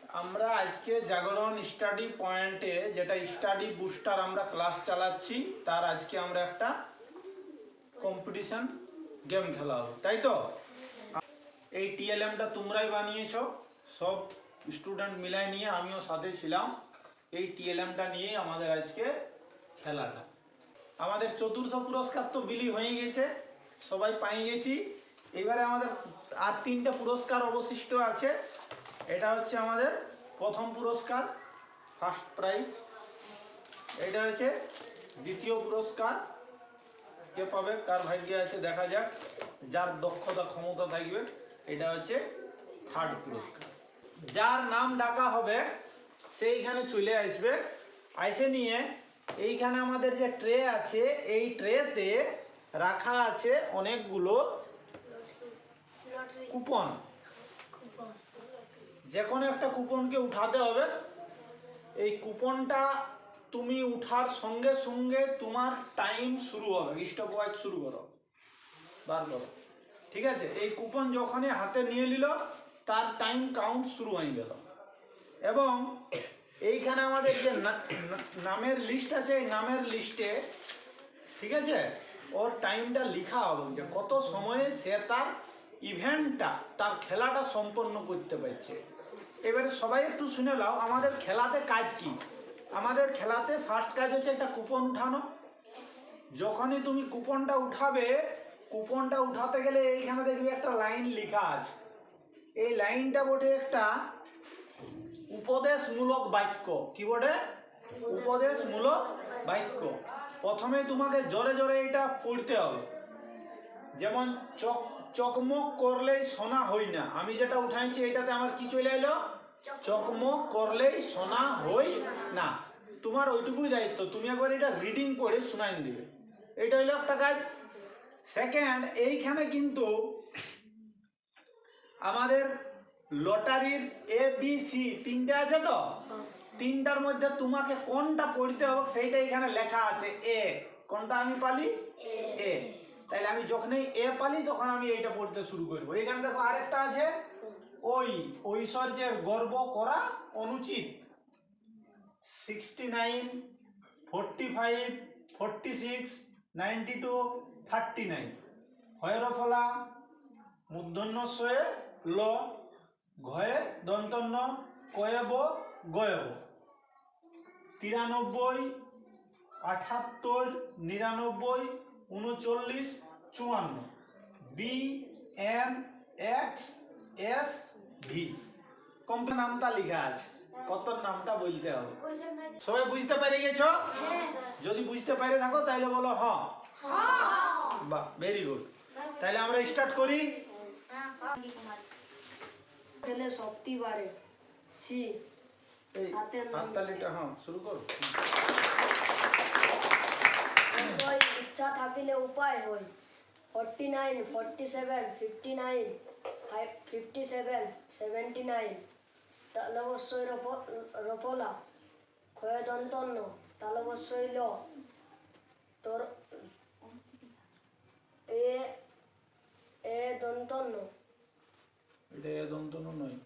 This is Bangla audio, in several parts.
আমরা আজকে জাগরণ স্টাডি পয়েন্টে যেটা স্টাডি বুস্টার আমরা ক্লাস চালাচ্ছি, তার আজকে আমরা একটা কম্পিটিশন গেম খেলা হবে, তাই তো? এই টিএলএমটা তোমরাই বানিয়েছো, সব স্টুডেন্ট মিলাই নিয়ে, আমিও সাথে ছিলাম। এই টিএলএমটা নিয়েই আমাদের আজকে খেলাটা। আমাদের চতুর্থ পুরস্কার তো বিলি হয়ে গেছে, সবাই পাই গেছি। এবারে আমাদের আর 3টে পুরস্কার অবশিষ্ট আছে। এটা হচ্ছে আমাদের প্রথম পুরস্কার, ফার্স্ট প্রাইজ। এটা হচ্ছে দ্বিতীয় পুরস্কার, কে পাবে কার ভাগ্যে আছে দেখা যাক, যার দক্ষতা ক্ষমতা থাকবে। এটা হচ্ছে থার্ড পুরস্কার। যার নাম ডাকা হবে সেইখানে চলে আসবে, আইসে নিয়ে এইখানে আমাদের যে ট্রে আছে, এই ট্রেতে রাখা আছে অনেকগুলো কুপন। যে কোনো একটা কুপনকে উঠাতে হবে। এই কুপনটা তুমি উঠার সঙ্গে সঙ্গে তোমার টাইম শুরু হবে, স্টপ ওয়াচ শুরু করো, বার করো, ঠিক আছে? এই কুপন যখনই হাতে নিয়ে নিল, তার টাইম কাউন্ট শুরু হয়ে গেল। এবং এইখানে আমাদের যে নামের লিস্ট আছে, এই নামের লিস্টে, ঠিক আছে, ওর টাইমটা লেখা হবে যে কত সময়ে সে তার ইভেন্টটা, তার খেলাটা সম্পন্ন করতে পারছে। এবারে সবাই একটু শুনে নাও আমাদের খেলাতে কাজ কি। আমাদের খেলাতে ফার্স্ট কাজ হচ্ছে একটা কুপন উঠানো। যখনই তুমি কুপনটা উঠাবে, কুপনটা উঠাতে গেলে এইখানে দেখবে একটা লাইন লেখা আছে। এই লাইনটা বটে একটা উপদেশমূলক বাক্য। কি বটে? উপদেশমূলক বাক্য। প্রথমে তোমাকে জোরে জোরে এটা পড়তে হবে। যেমন চকমক করলেই সোনা হই না, আমি যেটা উঠাইছি এটাতে আমার কি চলে এলো? চকমক করলেই সোনা হই না। তোমার ওইটুকুই দায়িত্ব, তুমি একবার এটা রিডিং করে শোনাই দিবে। এটা হইলো একটা কাজ। সেকেন্ড, এইখানে কিন্তু আমাদের লটারির ABC 3টে আছে, তো 3টার মধ্যে তোমাকে কোনটা পড়তে হবে সেইটা এখানে লেখা আছে। এ কোনটা আমি পালি? এ। তাইলে আমি যখনই এ পালি তখন আমি এইটা পড়তে শুরু করবো। এখানে দেখো আরেকটা আছে, ঐশ্বর্যের গর্ব করা অনুচিত। 69, 45, 46, 92, 39। হয়ের ফলা মূর্ধন্যস্বয়ে ল, ঘয়ে দন্তন্য, কয়েব গয়েব। 93, 78, 99, 39, 54। BNXSV। কোম্পানির নামটা লেখা আছে, কত নামটা বলতে হবে। সবাই বুঝতে পেরে গেছো? যদি বুঝতে পেরে থাকো তাহলে বলো হ্যাঁ। বাহ, ভেরি গুড। তাহলে আমরা স্টার্ট করি। শক্তি বাড়ে। সি হাততালিটা হ্যাঁ শুরু করো। ইচ্ছা থাকিলে উপায় হয়। 49, 47, 59, 57, 79। তালবস্যই রপলা, ক্ষয় দন্তন্য, তালবস্যই ল, তোর এ দন্তন্য, এটা এ দন্তন্য নয়।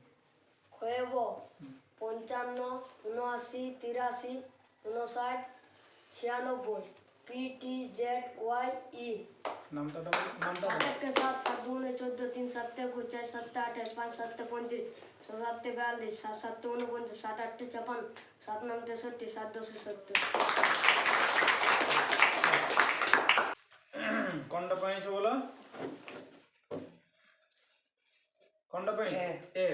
ক্ষয়ব 55, 79, 83, 59, 96। PTZYE। নামটা 7 के 7, 7 दूने 14, 3 7 को 4 7 28, 5 7 35, 6 7 42, 7 7 49, 7 8 56, 7 9 63, 7 10 70। কোনটা পাইছো বলো? কোনটা পাইছো? এ।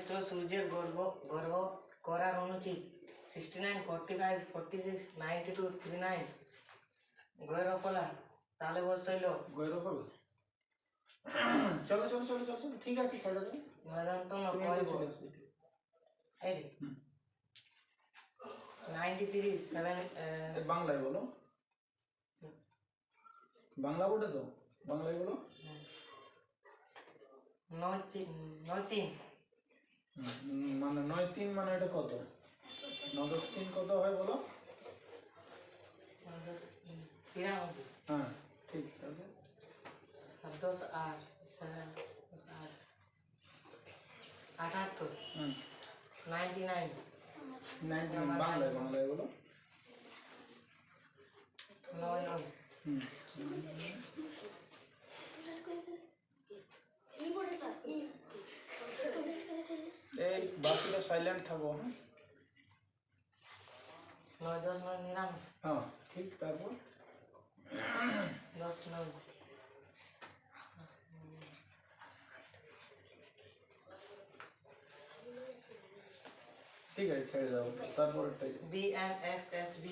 তো সূর্যের গর্ব করার অনুচিত। 69, 45, 46, 92, 39। গৈরকলা, তালে বসাইল। গৈরকলা। চলো চলো চলো চলো চলো, ঠিক আছে ছেড়ে দাও। মদন্তন তুমি কয়ব। চলে আসো। এই রে 93, 7। বাংলায় বলো, বাংলা বোর্ডে তো বাংলায় বলো। 93, মানে 9 3 মানে এটা কত? 9 10 3 কত হয় বলো? 93। হ্যাঁ ঠিক আছে। 7 10 8, 78 হুম 99 99 বাংলায় বাংলায় বলো 99 হুম এই বাকিটা সাইলেন্ট থাকো হ্যাঁ 9 10 9 99 হ্যাঁ ঠিক তারপর 10 9 ঠিক আছে ছেড়ে দাও তারপরটাই BMSSB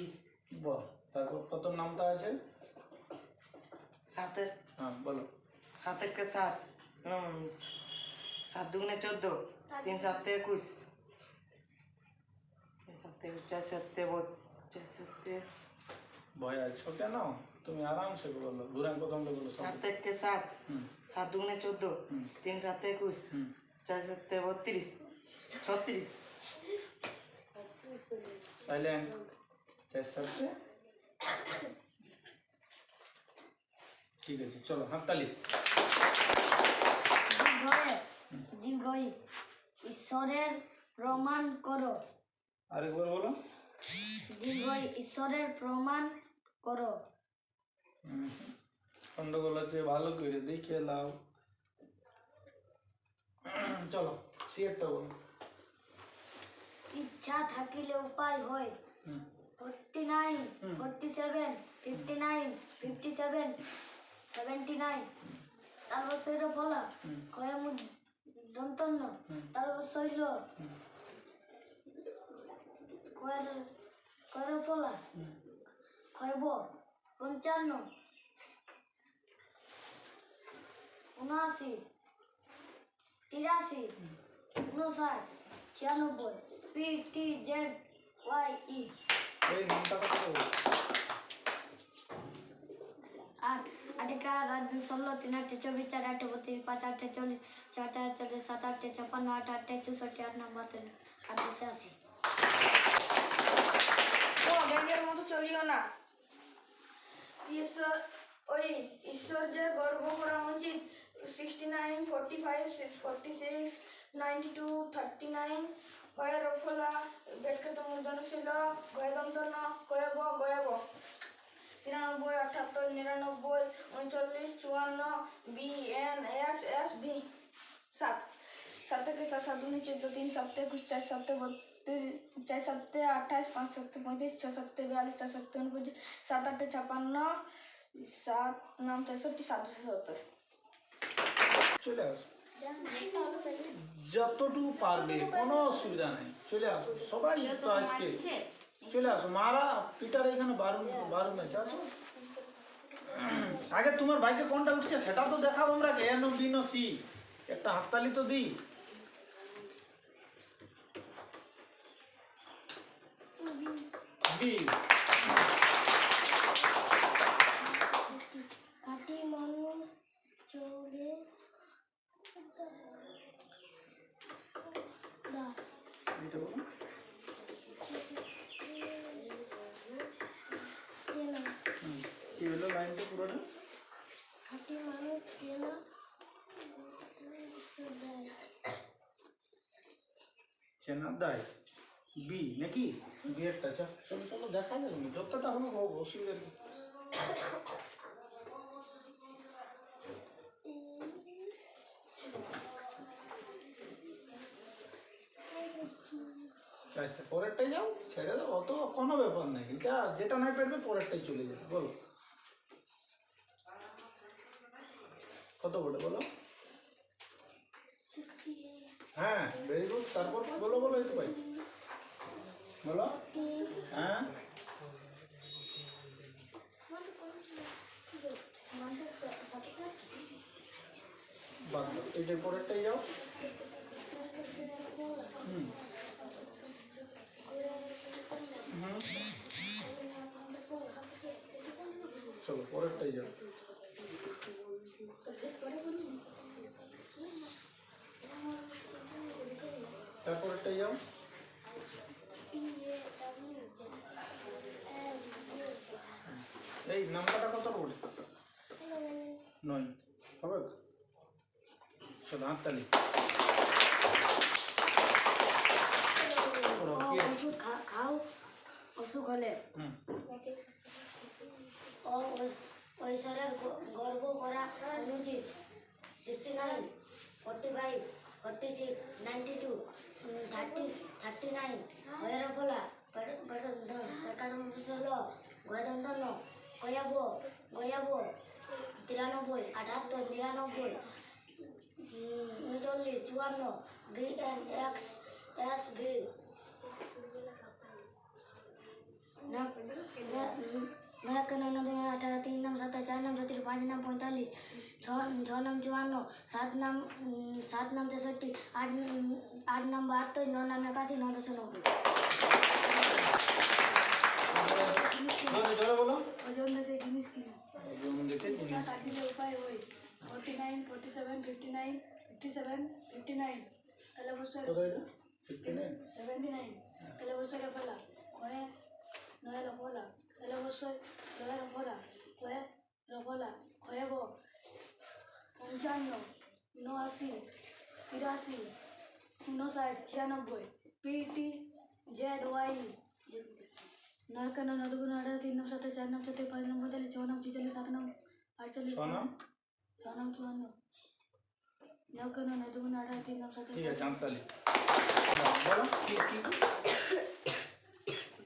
বল তারপর কত নামটা আছে 7 হ্যাঁ বলো 7 के 7 7 दूने 14 3 7 21 3 7 4 7 4 7 ভয় আছো কেন তুমি আরামসে বলো ঘুরান প্রথমটা বলো 7 के 7 হুম 7 दूने 14 3 7 21 হুম 4 7 32 36 সাইলেন্ট চার সাথে ঠিক আছে চলো হাততালি দীর্ঘই ঈশ্বরের প্রমাণ করো আরেকবার বলো দীর্ঘই ঈশ্বরের প্রমাণ করো গন্ডগোল আছে ভালো করে দেখে লাও চলো সিয়ারটা বলো ইচ্ছা থাকিলে উপায় হয় হুম 49 47 59 57 79 তারপর শৈল ফলা কয়ম দন্তন্য তারপর শৈল কয়ের ফলা ক্ষয়ব 55 79 83 59 96 PTZYE এই নামটা কত বলো 8 আটিকা রাত 16 3 8 24 4 8 32 5 8 40 4 8 40 7 8 56 8 8 64 8 9 32 8 86 ও ব্যাংকের মতো চলিও না ঈশ্বর ওই ঈশ্বর যে গর্ব করা উচিত 69 45 46 92 39 কয়ের ফলা বেটকে তো মূর্ধনশীল গয়ে দন্তন্য কয়েব 93 78 99 39 54 BNXSB 7 7 के 7 7 दूनी 14 3 7 21 4 7 32 4 7 28 5 7 35 6 7 42 7 7 49 7 8 56 7 9 63 7 77 চলে আসো যতটুকু পারবে কোনো অসুবিধা নেই চলে আসো সবাই তো আজকে চলে আসো মারা পিটার এখানে বারুন আছে আসো আগে তোমার বাইকে কোনটা উঠছে সেটা তো দেখাবো আমরা N O B no C একটা হাততালি তো দিই বি কাটি মানুষ চোরে দা এটা বলো চেনা কি হলো লাইনটা পুরোটা কাটি মানুষ চেনা চেনার দায় বি নাকি বি একটা চলো চলো দেখা যাবে না যতটা হলো হোক অসুবিধা নেই আচ্ছা পরেরটাই যাও ছেড়ে দাও অত কোনো ব্যাপার নেই এটা যেটা নাই পারবে পরেরটাই চলে যাবে বলো কত বলে বলো হ্যাঁ ভেরি গুড তারপর বলো বলো একটু ভাই বলো হ্যাঁ বাদ দাও এইটার পরেরটাই যাও হুম চলো পরেরটাই যাও তারপরেরটাই যাও এই নাম্বারটা কত পড়ে 9 হবে চলো হাততালি। ওষুধ খাও অসুখ হলে হুম ঐশ্বরের গর্ব করা অনুচিত। 69, 45, 46, 92, 39 হয়ে বলা হলো গয়দন্তন্য গয়াব 93, 78, 99, 39, 54 VNXSV अठारह 3 नाम 7 4 नाम 34 5 नाम 45 6 नाम 54 7 नाम 63 8 नाम 72 9 नाम 81 9 10 90 জোরে জোরে বলো। ওজন দেখে জিনিস কি ওজন দেখে জিনিস। কাটিলে উপায় হয় 49 47 59 57 59 তাহলে বছর কত এটা? 59? 79 তাহলে বছরে ফেলা কয়ে নয় লফলা তাহলে বছর নয় লফলা কয়ে লফলা কয়েব 55 89 83 59 96 পিটি জেড ওয়াই নয় কেন নয় দুগুণ 18 3 নাম 7 4 নাম 7 5 নাম 45 6 নাম 46 7 নাম 48 ছ নাম 6 নাম 54 নয় কেন নয় দুগুণ 18 3 নাম 7 ঠিক আছে হাততালি। বলো কি কি?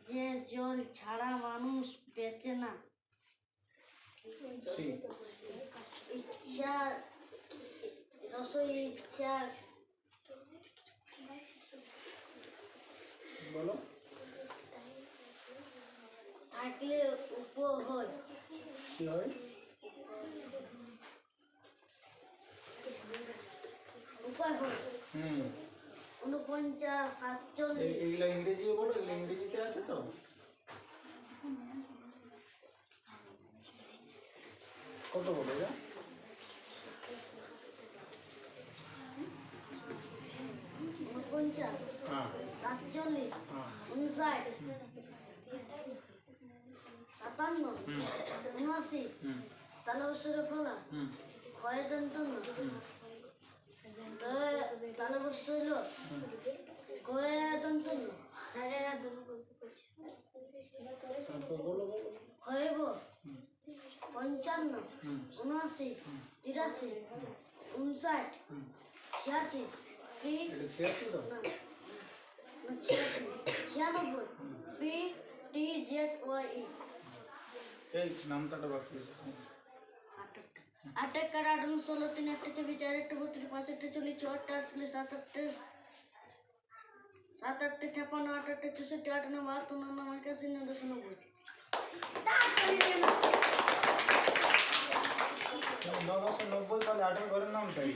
যে জল ছাড়া মানুষ বেঁচে না। সি ইচ্ছা রসই ইচ্ছা বলো থাকলে উপ হয় কি হয়? উপায় হয় হুম 49 47 এগুলো ইংরেজি বলো, এগুলো ইংরেজিতে আছে তো? কত বলো এটা? 49 হ্যাঁ 47 হ্যাঁ 59 57 হুম 79 হুম তাহলে বছরে ফলা হুম হয় দন্তন্য তাহলে বছর হইল কয়ে দন্তন্য সাড়েরা তারপর বলো বলো। হইব 55 হুম 79 83 59 86 পি এটা খেয়েছি তো? না 96 পি টি জেড ওয়াই এই নামটা বাকি আছে। आठ एक कर 8 9 16 3 8 24 4 8 32 5 8 40 6 8 48 7 8 7 8 56 8 8 64 8 9 8 9 9 81 9 10 90 990 তাহলে 8 ঘরের নাম চাই।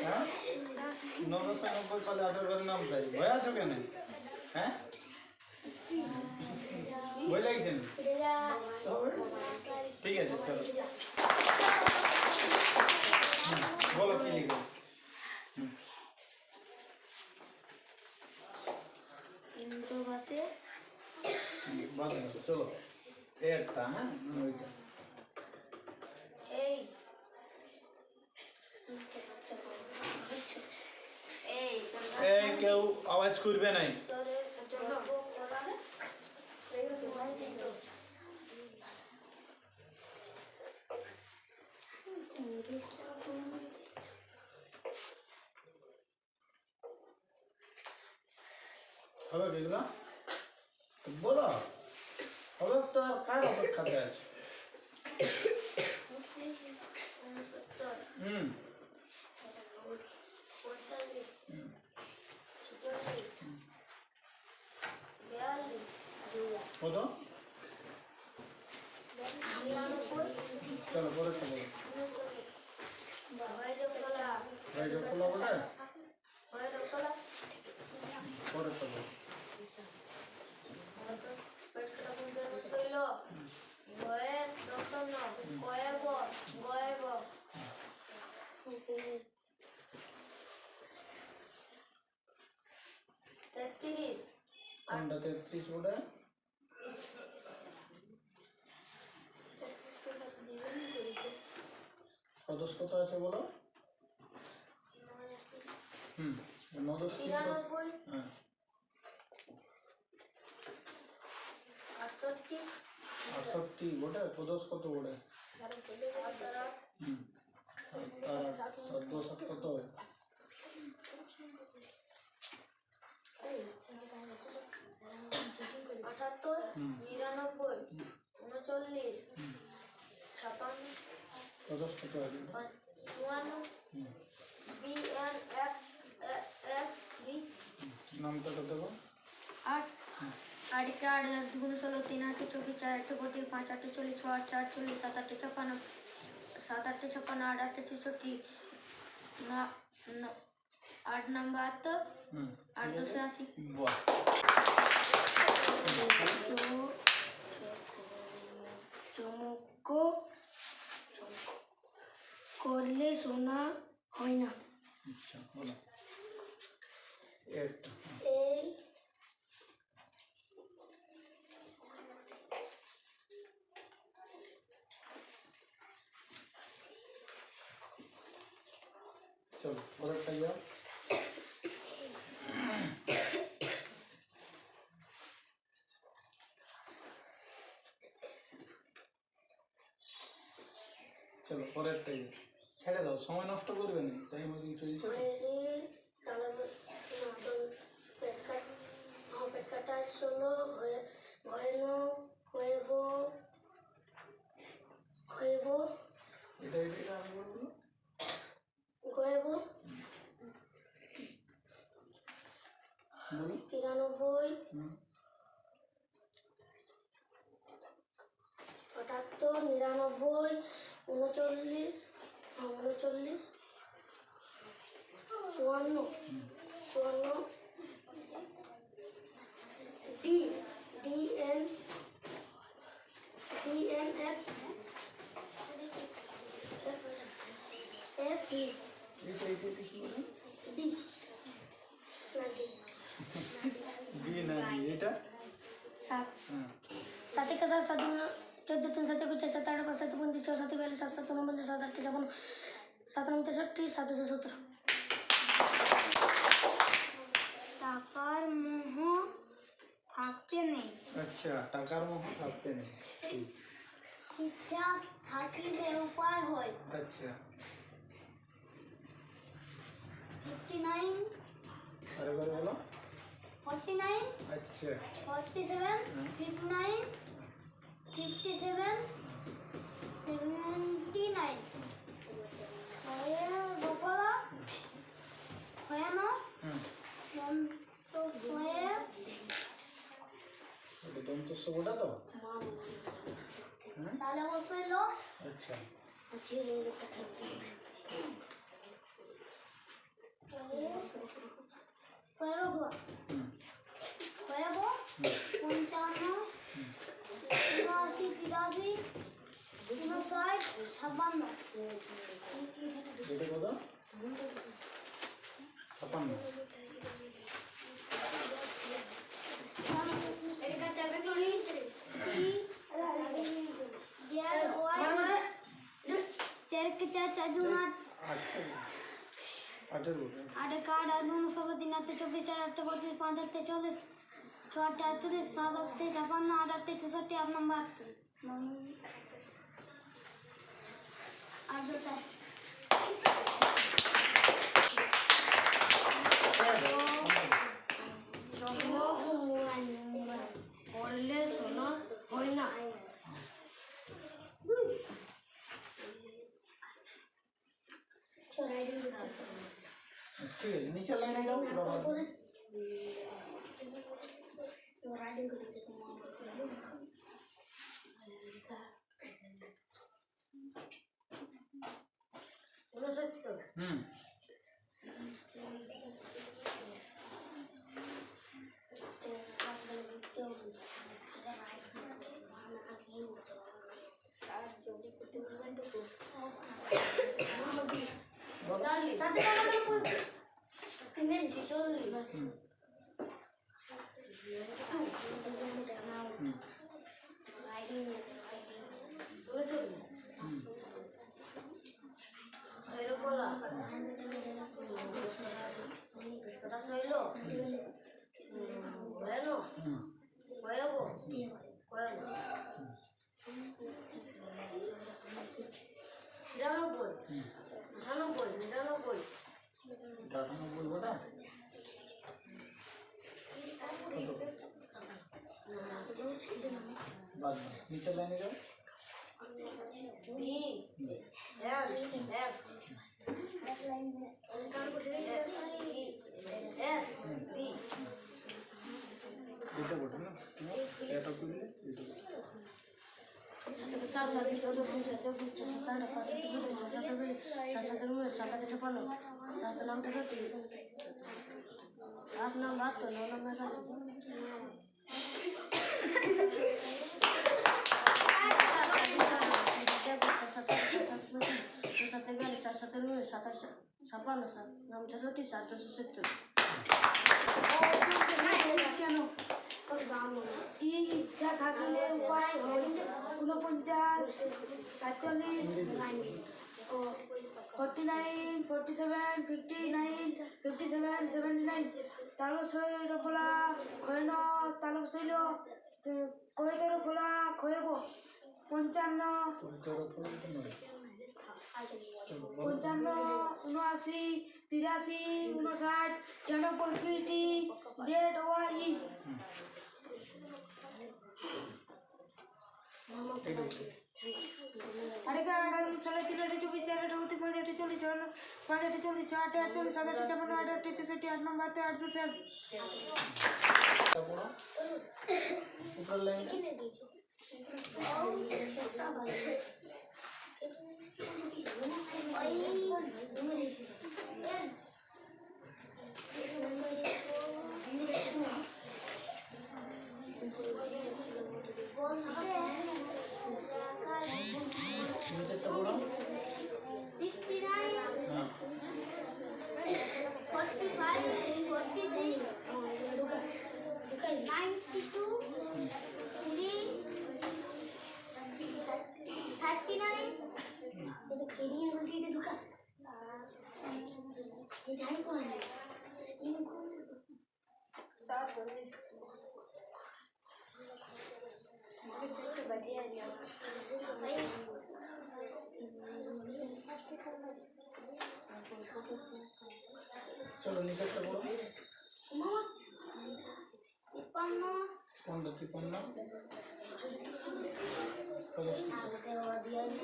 হ্যাঁ 990 তাহলে 8 ঘরের নাম চাই। ভয় আছো কেন? হ্যাঁ ভয় লাগছে না? ঠিক আছে চলো বলো কি লিখো। इनको बातें বাদ দাও, চলো এই একটা হ্যাঁ ওইটা এই কেউ আওয়াজ করবে নাই। হবে এগুলো বলো হবে তো আর কার অপেক্ষাতে আছে? হুম কত? চলো পরে চলো ভাই যোগ করলো বলে পরে চলো কোনটা 33 বলে? কত আছে বলো? হুম 9 10 কি? 93 হ্যাঁ 68 68 গোটে 10 কত গোটে? হুম আর 10 7 কত হয়? 78 হুম 99 39 56 10 কত হয়? 54 হুম BNXSB নামটা কত দেবো? 8 8 के 8 10 दुगुने 16 3 8 24 4 8 32 5 8 40 6 8 40 7 8 56 7 8 56 8 8 64 8 नंबर 72 হুম 8 2 80 বাহ চমক করলে শোনা হয় না আচ্ছা বলো 8 এই চলো পরেরটা যাও চলো পরেরটা যাও ছেড়ে দাও সময় নষ্ট করবে না টাইম ওই চলছে পেট কাটা শোনো ভয়ান হইব এটা আমি বলবো হইব বলো 93 হুম 78 99 39 39 54 DNX SB এটা কি বলে D বি না ডি এটা 7 হ্যাঁ 7 के साथ 7 14 3 7 कुछ 7 8 5 7 5 6 7 42 7 7 9 7 8 56 7 9 63 7 17 টাকার মোহ থাকতে নেই আচ্ছা টাকার মোহ থাকতে নেই ঠিক। ইচ্ছা থাকিলে উপায় হয় আচ্ছা 59 আরেকবার বলো 49 আচ্ছা 47 59 57 79 গোপালা হয় না হুম তো হয়ে এটা দন্তস্ব গোটা তো হ্যাঁ তাহলে বসইল আচ্ছা পরগলা হুম হয়েব 55 83 83 59 56 এটা কত 56 এটা চাবে কলি यार ओए चार के चार चार दूना 8 बोले आठ का आठ दूना 16 3 8 24 4 8 32 5 8 44 6 8 48 7 8 56 8 8 64 8 नंबर 8 10 করলে শোনা হয় না ঠিক আছে নিচে লাইনে যাও রাইডিং করে হুম সাতাশ হইলো হইলো হুম হইবো হইবো 99 99 99 98 গোটা বাদ দাও নিচের লাইনে যাও B L X S B এটা গোটা না এটা করলে এটা सात सात दो दो तीन सात एक छः सात आठ पाँच सात दो सात सात दो सात सात दो सात आठ छप्पन सात नाम तो सत्ती आठ नाम बात तो नौ नाम में सात ইচ্ছা থাকলে উপায় হয় 49 47 49 47 59 57 79 তালব সৈর ফলা খয়ন তালব সৈল কয়তর ফলা খয়ব 55 55 79 83 59 96 50 জেড ওয়াই अरे क्या अगर चले तीन अटे चौबीस चार अटे होती पाँच अटे चौबीस पाँच अटे चौबीस आठ आठ चौबीस सात अटे छप्पन आठ अटे चौसठ आठ नौ बातें आठ दो शेष ऊपर लाइन नीचे बोलो 69 हाँ 45 46 92 3 39 ये केरियर बोलती है दुका ये टाइम कौन है इनको 7 चल बढ़िया है चलो नीचे से बोलो मामा 56 कौन दो 53 आते हो दिया ही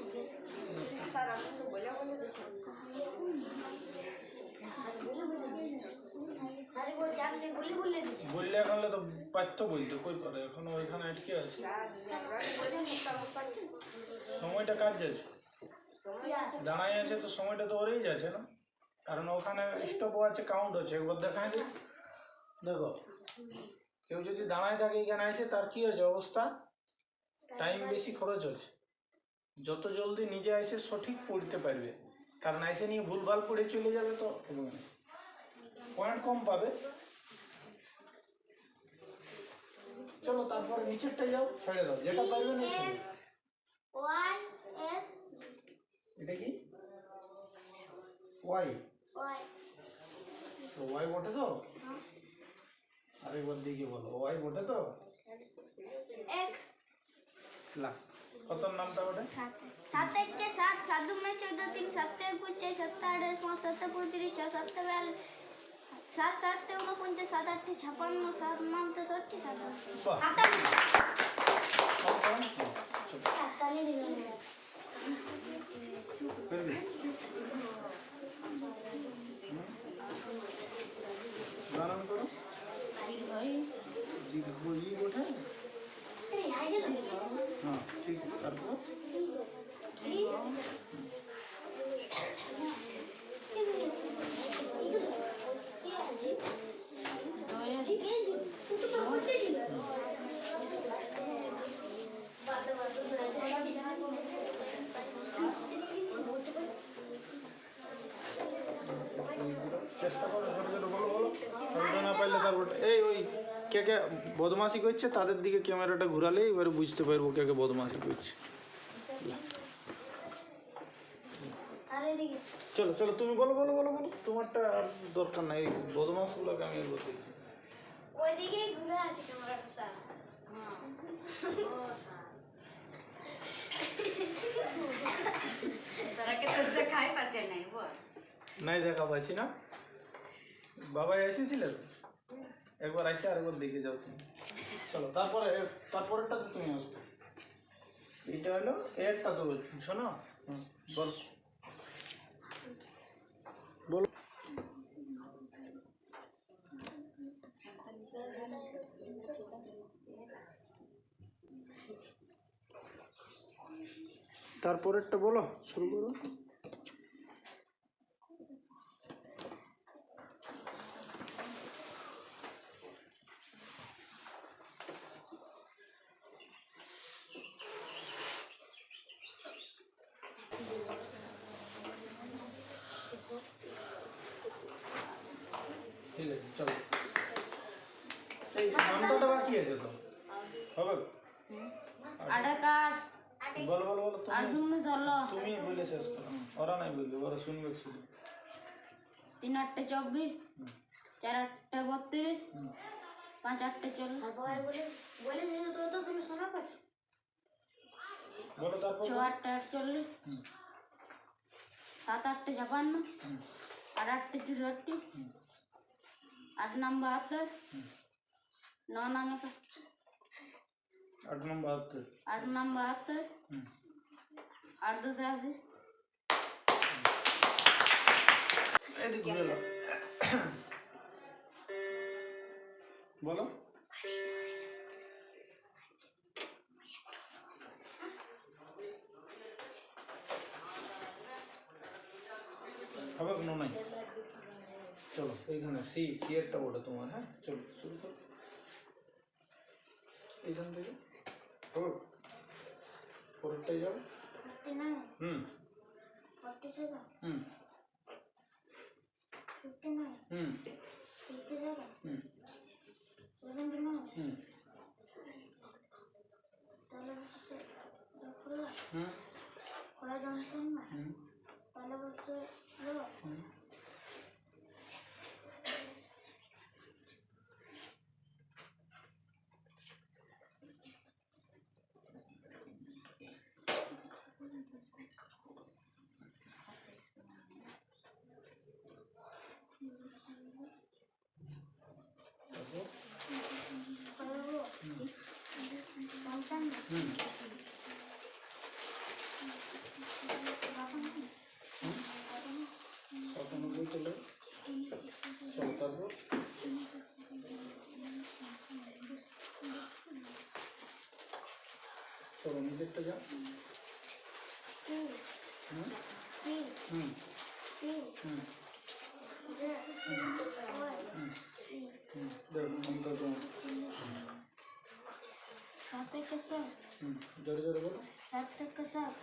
सारा तो बोला सारे बोल जाते बोले दीजिए বললে এখন তো পারতো বলতে কই পারে এখন ওইখানে আটকে আছে সময়টা কাট যাচ্ছে দাঁড়াই আছে তো সময়টা তো ওরেই যাচ্ছে না কারণ ওখানে স্টপ আছে কাউন্ট আছে একবার দেখাই দিই দেখো কেউ যদি দাঁড়ায় থাকে এখানে আছে তার কি হচ্ছে অবস্থা টাইম বেশি খরচ হচ্ছে যত জলদি নিজে এসে সঠিক পড়তে পারবে কারণ এসে নিয়ে ভুলভাল পড়ে চলে যাবে তো পয়েন্ট কম পাবে চলো তারপরে নিচেরটা যাও ছেড়ে দাও যেটা পারবে না ছেড়ে Y S এটা কি ওয়াই Y তো ওয়াই বটে তো আরেকবার দিকে বলো ওয়াই বটে তো एक লা কত নামটা বটে 7 1 के 7 7 2 में 14 3 7 कुछ 6 7 8 5 7 35 6 7 42 7 7 49 7 8 56 7 9 63 7 বাহ 48 করবি বানান করো দীর্ঘ ই বটে হ্যাঁ ঠিক তারপর চেষ্টা করো ছোটো ছোটো বলো বলো বলতে না পারলে তারপর এই ওই কে কে বদমাশি করছে তাদের দিকে ক্যামেরাটা ঘোরালে এবারে বুঝতে পারবো কে কে বদমাশি করছে স্যার এদিকে চলো চলো তুমি বলো বলো বলো বলো তোমারটা আর দরকার নাই বদমাসগুলোকে আমি বলতে ওইদিকেই ঘুরে আছে ক্যামেরাটা স্যার ও স্যার তোরা কে তো দেখাই পাচ্ছে নাই বল নাই দেখা পাচ্ছি না বাবা এসেছিলে তো? একবার এসে আরেকবার দেখে যাও তুমি চলো তারপরেরটা তো তুমি আসবে এটা হলো একটা তো শোনো বল বলো তারপরেরটা বলো শুরু করো ঠিক আছে চলো এই নামটা বাকি আছে তো হবে আধার কার্ড বলো বলো বলো আর তুমি 2016 তুমি বলে শেষ করো ওরা নাই বলবে ওরা শুনবে শুধু 3 8 24 4 8 32 হুম। 5 8 40 সবাই বলে দিলে তো তুমি শোনা পাচ্ছ বলো তারপর 6 8 48 7 8 56 8 8 64 8 নাম 72 9 নাম 8 নম্বর হাতে 8 নাম 72 8 2 80 এদিকে ঘুরে এলো বলো হবে কোনো নাই চলো এইখানে সি এরটা ওটা তোমার হ্যাঁ চলো শুরু করো এইখান থেকে হবে পরেরটাই যাও 49 হুম 47 হুম 59 হুম 57 হুম 79 হুম তাহলে হচ্ছে হুম খোলা জানতেন না হুম তাহলে হচ্ছে হুম হুম 97 চলো চলো তারপর চলো নিজেরটা যাও হুম হুম হুম দেখো আমরা তো सात एक के साथ জোরে জোরে বলো 7 एक के साथ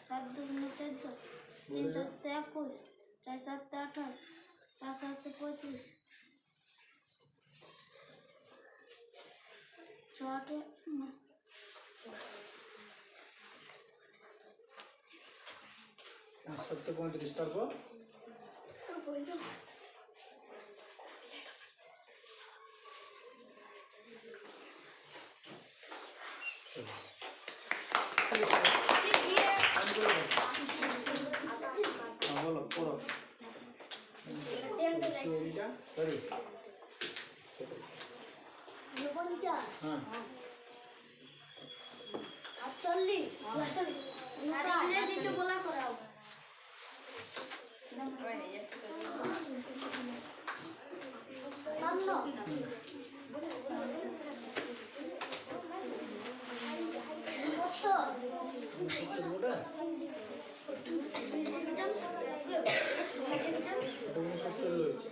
7 2 14 3 7 21 4 7 28 5 7 25 6 সত্য 35 তারপর বলো পড়ো চুরিটা সরি হ্যাঁ 48 बोला कराओ ওটা সত্তর রয়েছে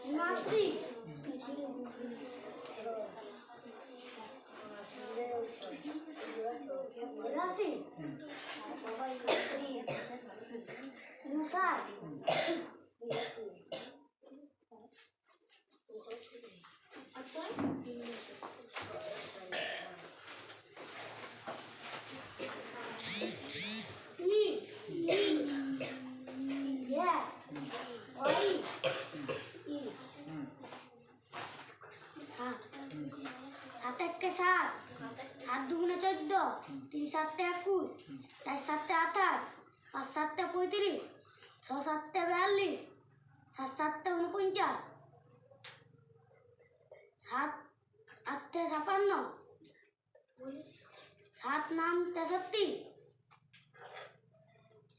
উনআশি, বিরাশি, উনষাট, ই, জেড, ওয়াই, ই, সাত, সাত একে সাত, সাত দুগুণে 14, 3 সাতে 21, 4 সাতে 28, 5 সাতে 35, 6 সাতে 42, 7 সাতে 49, 7 আটে 56, 7 নাম 63,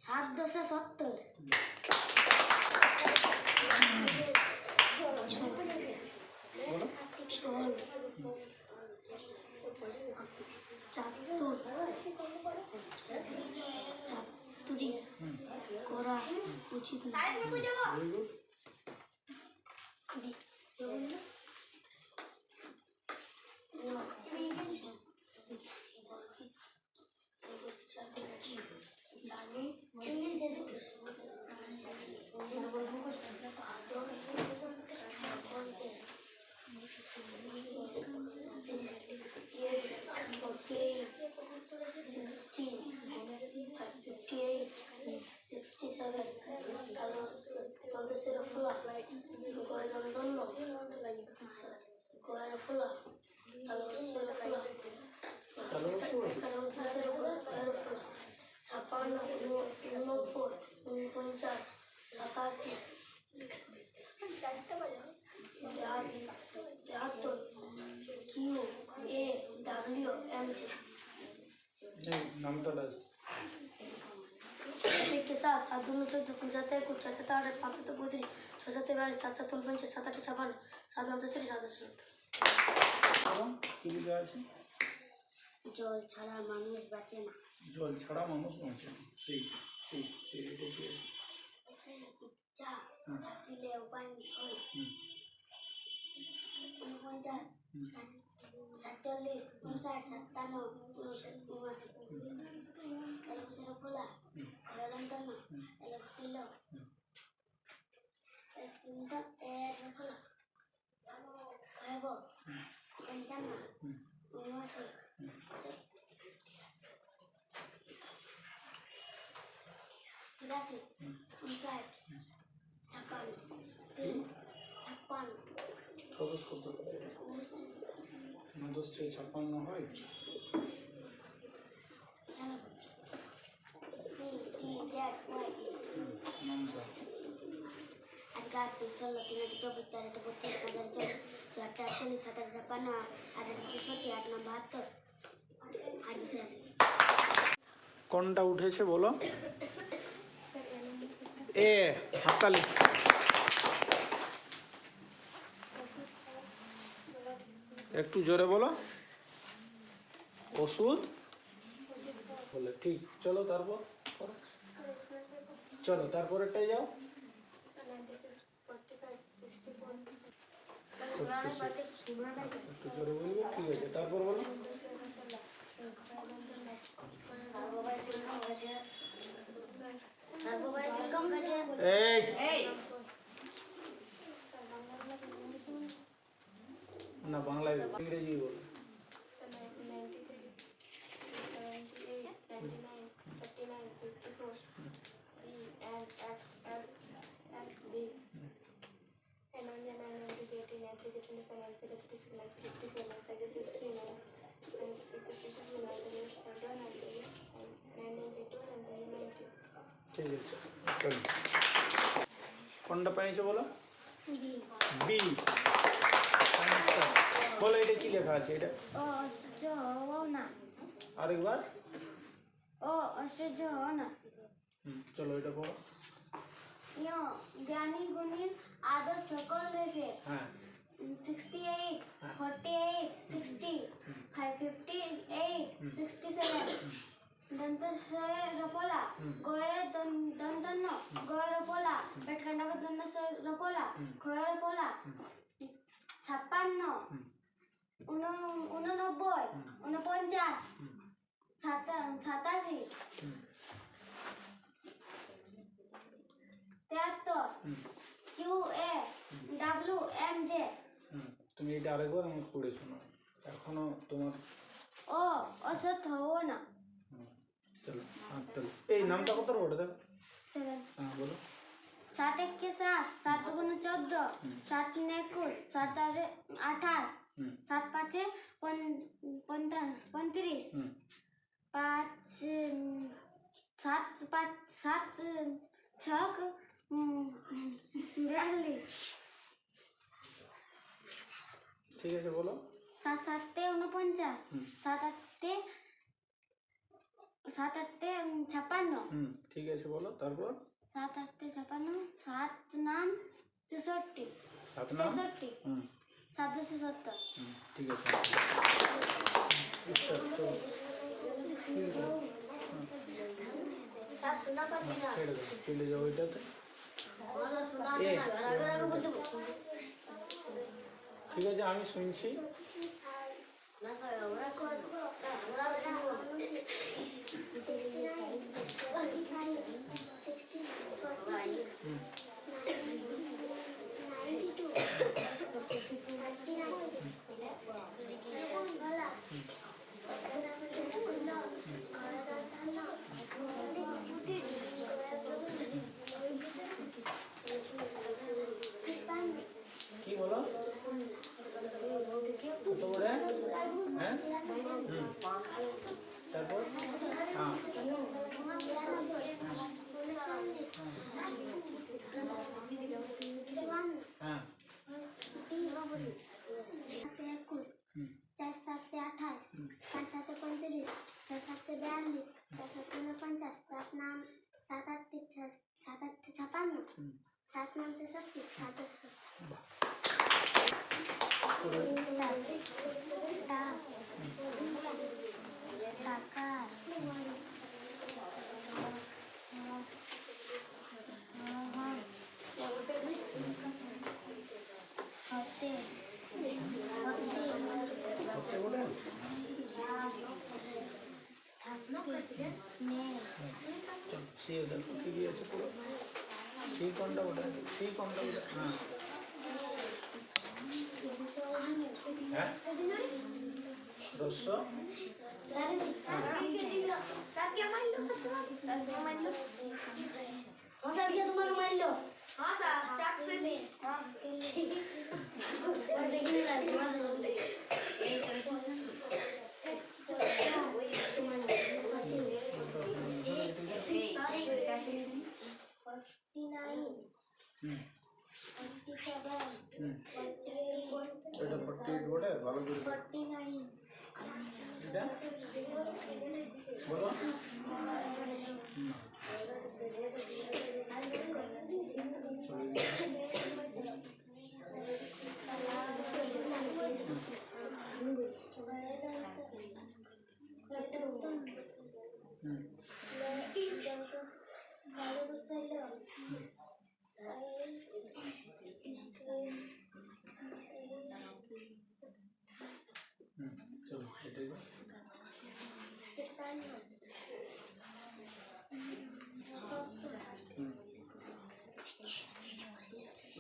7 দশে 70, চাতুরি করা উচিত না। ছাপান্ন, 90, 49, 87, 73, Q A W M G নামটা के साथ 7 दूनी 14, 3 साते 21, 4 साते 28, 5 साते 35, 6 साते 42, 7 साते 49, 7 8 56, 7 9 10 7 কি লেখা আছে? জল ছাড়া মানুষ বাঁচে না। জল ছাড়া মানুষ বাঁচে না। সেই সেই সেই এটা কি? ইচ্ছা থাকিলে উপায় হয়। 49, 47, 59, 57, 59, খোলা লন্ডন ছিল খোলা খাইব 55, 59, 83, 59, 56, 56, প্রসেস করতে পারে 10 থেকে 56 হয়। নামটা আজকাল 16, 3, 24, 4, 32, 15, 4, 48, 7, 56, 8, 64, 8, 72, 8, কোনটা উঠেছে বলো? এ হাততালি। একটু জোরে বলো। ওষুধ বলে ঠিক। চলো তারপর করো। চলো তারপরেরটাই যাও। একটু জোরে বলবে, ঠিক আছে। তারপর বলো। এই না, বাংলায় ইংরেজি বলো। ঠিক আছে, চলো। কোনটা পেয়েছো বলো? বি। বলো এটা কি লেখা আছে? এটা না আরেকবার। ও অসহ্য না চলো এটা বলো। জ্ঞানী গুণীর আদর সকল দেশে। হ্যাঁ 68, 48, 60, 58, 67, दंतस्य रपोला गोये दंतन्न गोये रपोला पेटकांडा दंतस्य रपोला गोये रपोला 56 89 49 87 73 QA WMJ তুমি এটা আরেকবার আমাকে পড়ে শোনো এখনো তোমার ও অসৎ হও না চলো চলো এই নামটা কত ওটা দেখো चलो হ্যাঁ বলো 7 1 के 7 7 गुना 14 7 ने 21 7 28 7 5 35 5 7 5 7 6 42 ঠিক আছে বলো 7 7 49 7 8 7 8 56 ঠিক আছে বলো তারপর 7 8 56 7 নাম 64 সাত নাম 63 7 270 ঠিক আছে স্টার্ট চলো सात सुना पाची ना ছেড়ে দাও চলে যাও এটাতে वाला सुना ना आगे आगे बोल दो ঠিক আছে আমি শুনছি ना सर ओरा कोड ओरा কি বলো কত বড় হ্যাঁ তারপর হ্যাঁ হ্যাঁ 4 7 28 5 7 35 6 7 42 7 7 49 7 नाम 7 8 7 8 56 7 नाम 63 7 টাকা সে দেখো কি দিয়েছে পুরো সেই কোনটা ওটা সেই কোনটা ওটা হ্যাঁ হ্যাঁ 200 तुम्हारा मान लो हाँ सर चाट कर दे और देखने এটা 48 ওটা ভালো করে এটা বলো চলো এটাই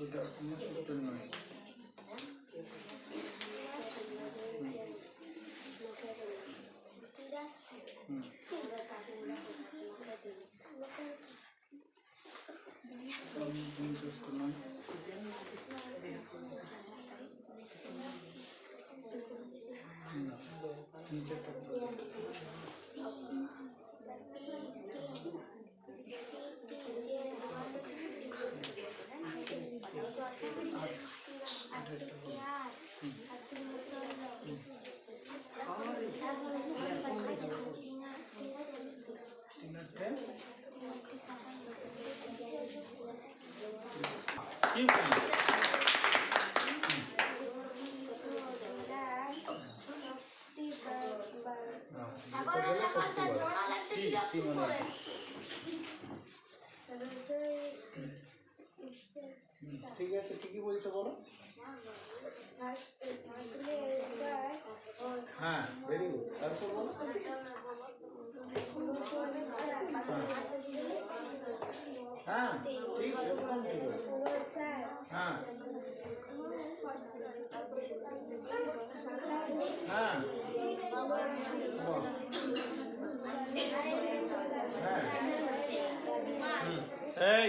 ওটা 69 নয় Keep going. সি মানে ঠিক আছে, ঠিকই বলছো, বলো। হ্যাঁ, ভেরি গুড। তারপর বলো। হ্যাঁ, ঠিক, একদম ঠিক আছে। হ্যাঁ হ্যাঁ, বল। হ্যাঁ, এই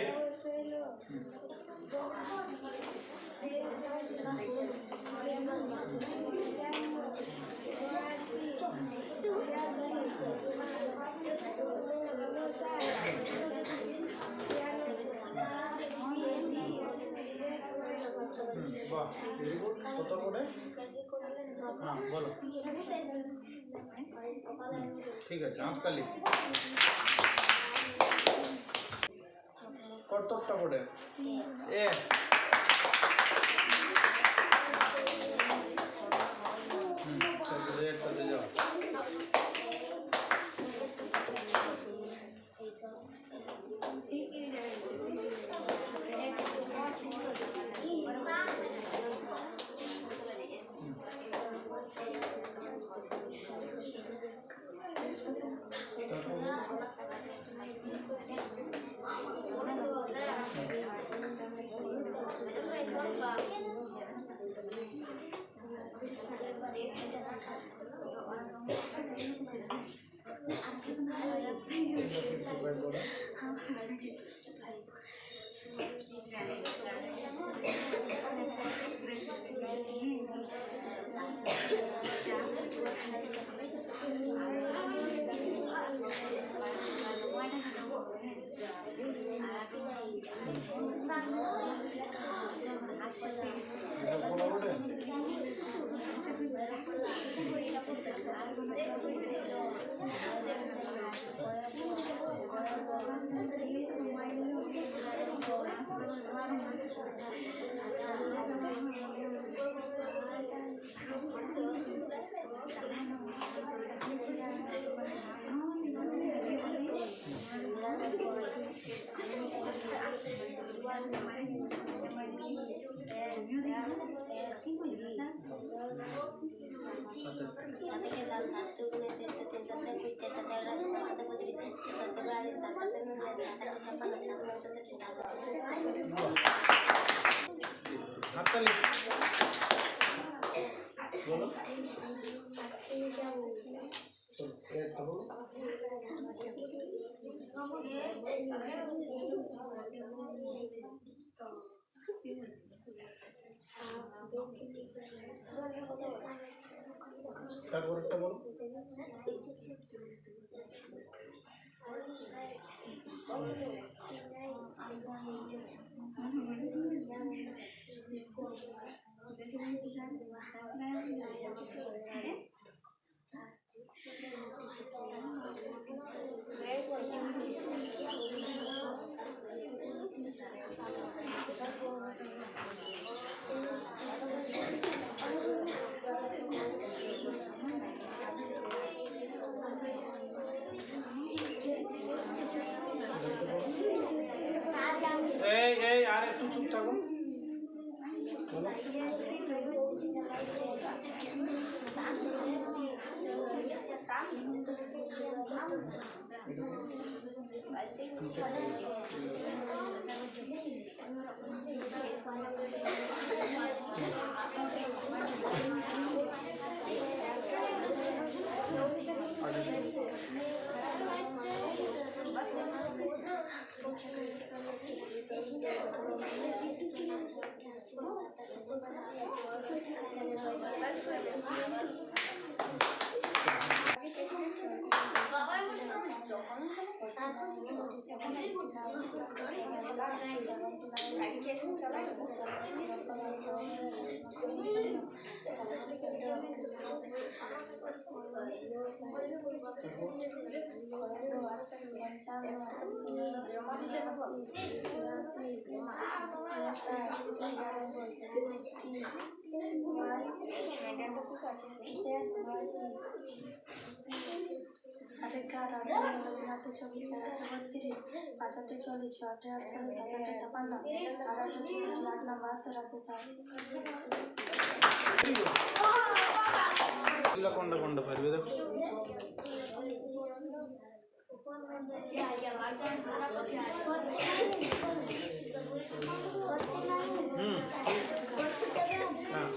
বাহ, ভেরি গুড। কত করে? হ্যাঁ, বলো। ঠিক আছে, হাততালি। কতটা করে? এ সাথে যাও। হাততালি। বলো। একটা বলো। তারপর একটা বলো। এই আর একটু চুপ থাকো। বলো। আটে কাজ আটে 24 32 5 8 40 6 8 48 7 8 56 8 8 64 8 9 72 8 এগুলো কোনটা কোনটা পারবে দেখো হ্যাঁ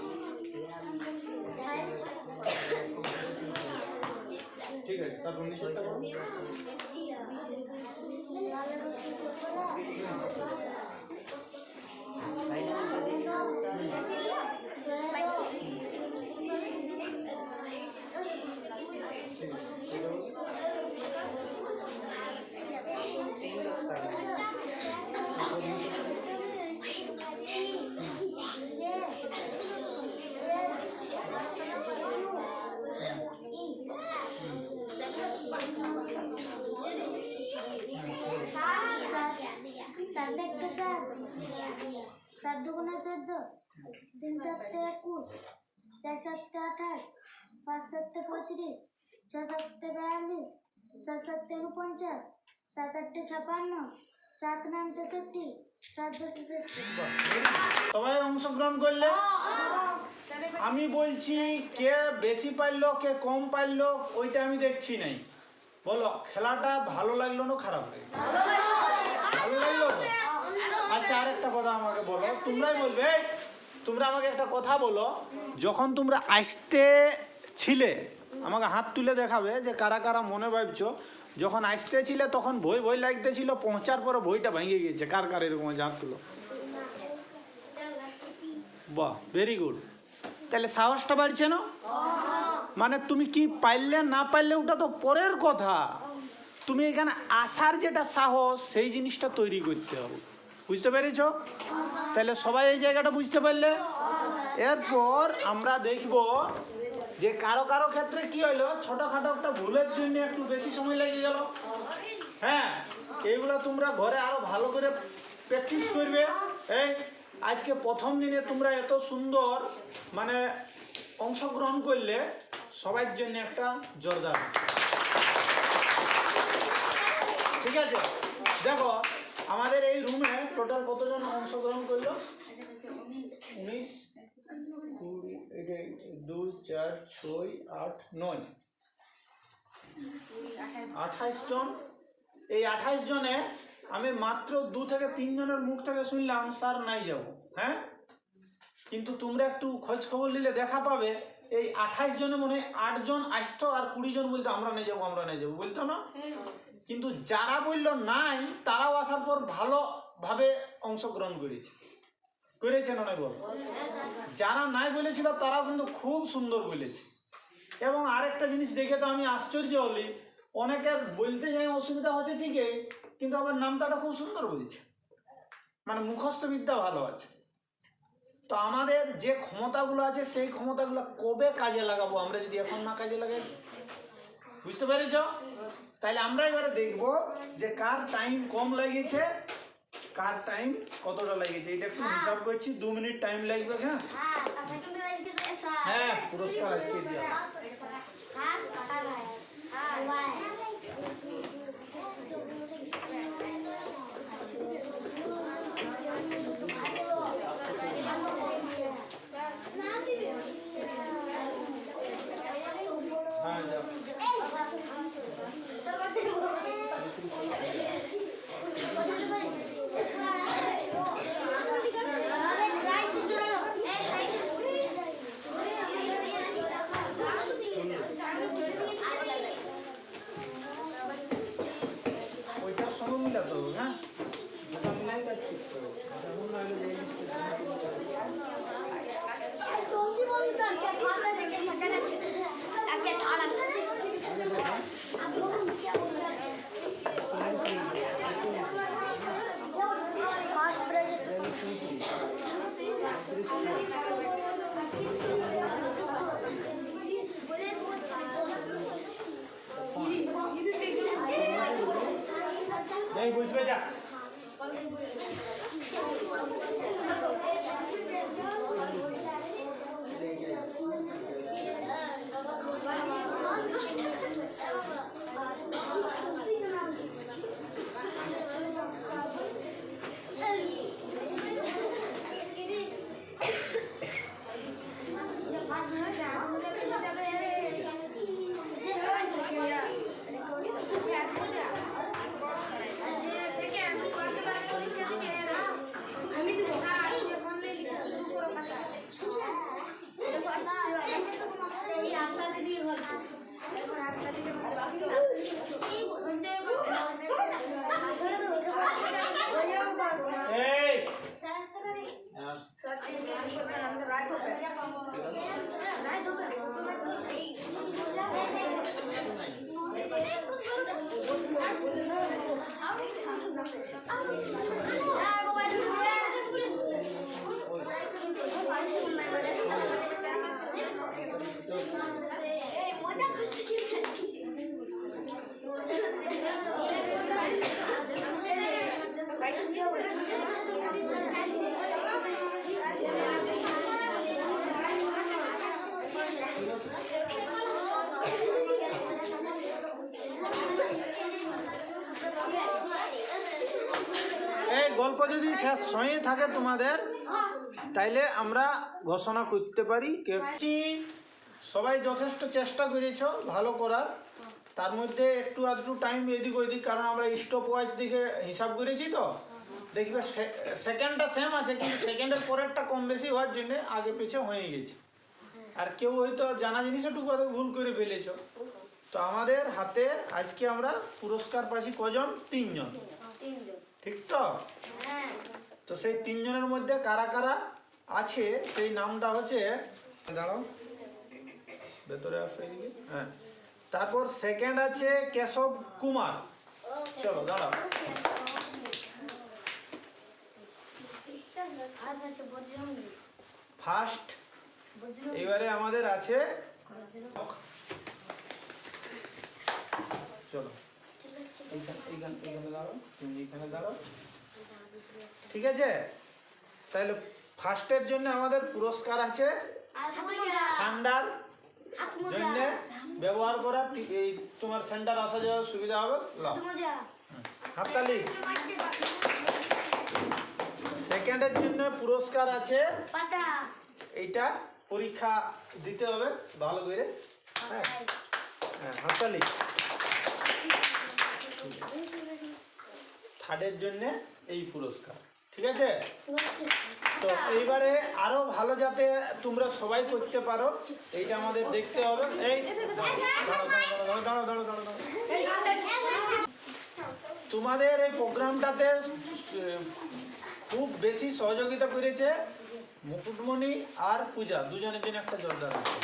ঠিক আছে তারপর নিচেরটা করো सात देखते सात सात दुगुना 14 तीन सत्ते 21 चार सत्ते 28 पाँच सत्ते 35 छः सत्ते 42 सात सत्ते 49 सात आठे 56 सात नौ 63 सात 10 67 সবাই অংশগ্রহণ করলে আমি বলছি কে বেশি পারলো কে কম পারলো ওইটা আমি দেখছি নাই বলো খেলাটা ভালো লাগলো না খারাপ লাগলো ভালো লাগলো তো? আচ্ছা আরেকটা কথা আমাকে বলো তোমরাই বলবে এই, তোমরা আমাকে একটা কথা বলো যখন তোমরা আসতে ছিলে আমাকে হাত তুলে দেখাবে যে কারা কারা মনে ভাবছো যখন আসতে ছিলে তখন ভয় ভয় লাগতেছিল পৌঁছার পরে ভয়টা ভেঙে গিয়েছে কার কার এরকম আছে? হাত তুলো বাহ ভেরি গুড তাহলে সাহসটা বাড়ছে না মানে তুমি কি পারলে না পারলে ওটা তো পরের কথা তুমি এখানে আসার যেটা সাহস সেই জিনিসটা তৈরি করতে হবে বুঝতে পেরেছ তাহলে সবাই এই জায়গাটা বুঝতে পারলে এরপর আমরা দেখব যে কারো কারো ক্ষেত্রে কি হলো ছোটখাটো একটা ভুলের জন্য একটু বেশি সময় লেগে গেল হ্যাঁ এইগুলো তোমরা ঘরে আরো ভালো করে প্র্যাকটিস করবে এই আজকে প্রথম দিনে তোমরা এত সুন্দর মানে অংশগ্রহণ করলে সবার জন্য একটা জোরদার ঠিক আছে দেখো আমাদের এই রুমে টোটাল কতজন অংশগ্রহণ করলো 19 2 4 6 8 9 28 জন এই 28 জনে আমি মাত্র 2 থেকে 3 জনের মুখ থেকে শুনলাম স্যার নাই যাব হ্যাঁ কিন্তু তোমরা একটু খোঁজ খবর নিলে দেখা পাবে এই 28 জনে মনে হয় 8 জন আসতো আর 20 জন বলতো আমরা নিয়ে যাবো বলতো না কিন্তু যারা বললো নাই তারাও আসার পর ভালোভাবে অংশগ্রহণ করেছে না বল যারা নাই বলেছিল তারাও কিন্তু খুব সুন্দর বলেছে এবং আরেকটা জিনিস দেখে তো আমি আশ্চর্য হলি অনেকের বলতে যাই অসুবিধা হচ্ছে ঠিকই কিন্তু আবার নামটাটা খুব সুন্দর বলছে মানে মুখস্থ বিদ্যা ভালো আছে তো আমাদের যে ক্ষমতাগুলো আছে সেই ক্ষমতাগুলো কবে কাজে লাগাবো আমরা যদি এখন না কাজে লাগাই বুঝতে পেরেছ তাহলে আমরা এবারে দেখব যে কার টাইম কম লেগেছে কার টাইম কতটা লেগেছে এটা একটু হিসাব করছি 2 মিনিট টাইম লাগবে হ্যাঁ হ্যাঁ পুরস্কার আজকে দিয়া হ্যাঁ যাও ওইটার সঙ্গে মিলাতে হবে হ্যাঁ ওটা মিলাই কাজ করতে হবে এমন না হলে যে नहीं बुझबे जा এই এই গল্প যদি শেষ হয়ে থাকে তোমাদের, তাইলে আমরা ঘোষণা করতে পারি সবাই যথেষ্ট চেষ্টা করেছো ভালো করার। তার মধ্যে একটু আধটু টাইম এদিক ওইদিক, কারণ আমরা স্টপ ওয়াইজ দিকে হিসাব করেছি, তো দেখবে সেকেন্ডটা সেম আছে, কিন্তু সেকেন্ডের পরেরটা কম বেশি হওয়ার জন্য আগে পিছে হয়ে গেছে। আর কেউ হয়তো জানা জিনিসটুকু ভুল করে ফেলেছ। তো আমাদের হাতে আজকে আমরা পুরস্কার পাচ্ছি কজন? 3 জন, ঠিক তো? তো সেই 3 জনের মধ্যে কারা কারা আছে সেই নামটা হচ্ছে, দাঁড়াও ভেতরে আসো এদিকে। হ্যাঁ, তারপর সেকেন্ড আছে কেশব কুমার। চলো দাঁড়াও। ফার্স্ট এবারে আমাদের আছে, চলো এইখানে দাঁড়াও, তুমি এইখানে দাঁড়াও, ঠিক আছে? তাহলে ফার্স্টের জন্য আমাদের পুরস্কার আছে ঠান্ডার জন্য ব্যবহার করা, এই তোমার সেন্টার আসা যাওয়ার সুবিধা হবে। লাও হাততালি। সেকেন্ডের জন্য পুরস্কার আছে এইটা, পরীক্ষা দিতে হবে ভালো করে। হ্যাঁ হ্যাঁ, হাততালি। থার্ডের জন্য এই পুরস্কার, ঠিক আছে? তো এইবারে আরো ভালো যাতে তোমরা সবাই করতে পারো, এইটা আমাদের দেখতে হবে। এই তোমাদের এই প্রোগ্রামটাতে খুব বেশি সহযোগিতা করেছে মুকুটমণি আর পূজা, দুজনের জন্য একটা জোরদার আছে।